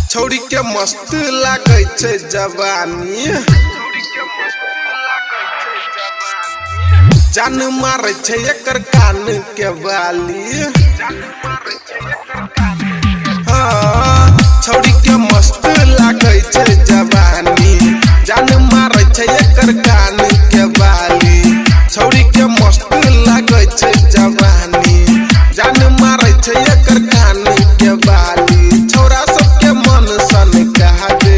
छौड़ी के मस्त लागे छे जवानी, जान मारे छे एकर कान के बाली। हाँ, छौड़ी के मस्त लागे छे जवानी, जान मारे छे एकर कान के बाली। छौड़ी के मस्त लागे छे जवानी, जान मारे छे एकर कान के बाली। छौरा सबके मन सन कहा दे,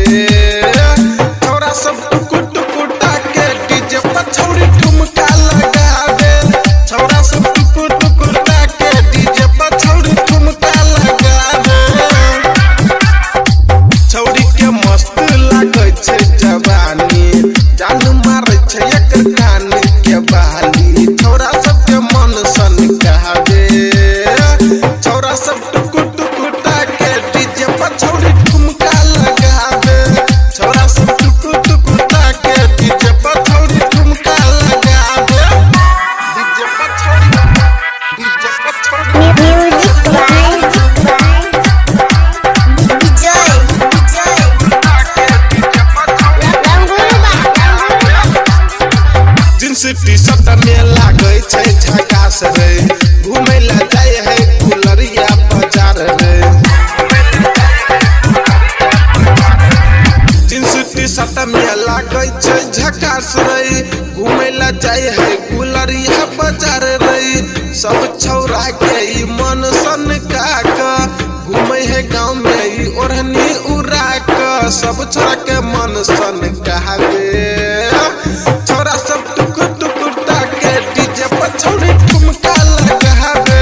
छौरा सब टुकुर टुकुर ताके डीजे पर छौड़ी ठुमका लगा दे। छौरा सब टुकुर टुकुर ताके डीजे पर छौड़ी ठुमका लगा दे। छौड़ी के मस्त लागे छे जवानी, जान मारे छे एकर कान के बाली। छौरा सबके मन सन कहा दे, छौरा सब टुकुर टुकुर ताके डीजे पर छौड़ी ठुमका लगा दे। छौरा सब टुकुर टुकुर ताके डीजे पर छौड़ी ठुमका लगा दे। डीजे पर छौड़ी, डीजे पर छौड़ी। Music by Vijay jeans T shirt में लागे छे झकास रे, घूमे ला जाए है फुलरिया बाजार रे। जींस टी शर्ट में लागे छे झकास रे, घूमे ला जाए है फुलरिया बाजार रे। सब छौरा के ई मन सन का घूमे है गाँव में ई ओढ़नी उड़ा के। सब छौरा के मन सन कहा दे, छौरा सब टुकुर टुकुर ताके डीजे पर छौड़ी ठुमका लगा दे।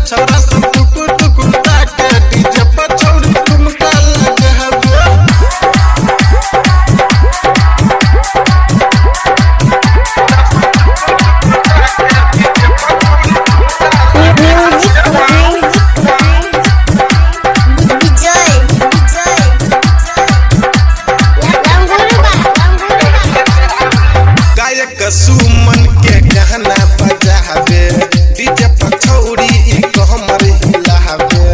छौरा सब टुकुर टुकुर ताके डीजे पर छौड़ी ठुमका लगा दे। म्यूजिक बाय विजय गायक सुमन के गाना बजावे, डीजे पर छौड़ी ई कमर हिलावे।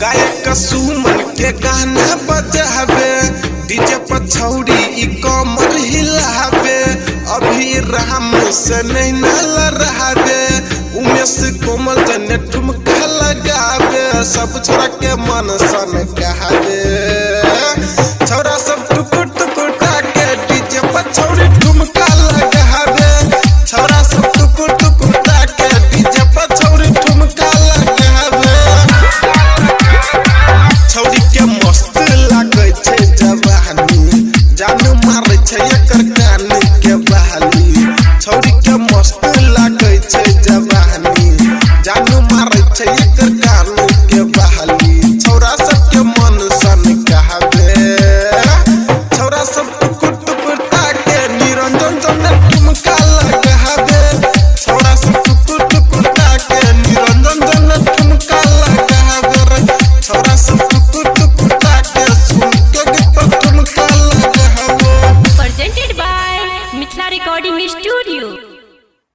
गायक सुमन के गाना बजावे, डीजे पर छौड़ी ई कमर हिलावे। अभी राम से नहीं न रहा दे, उमेश कोमल जने ठुमका लगावे। सब छोरा के मन सन कहा दे,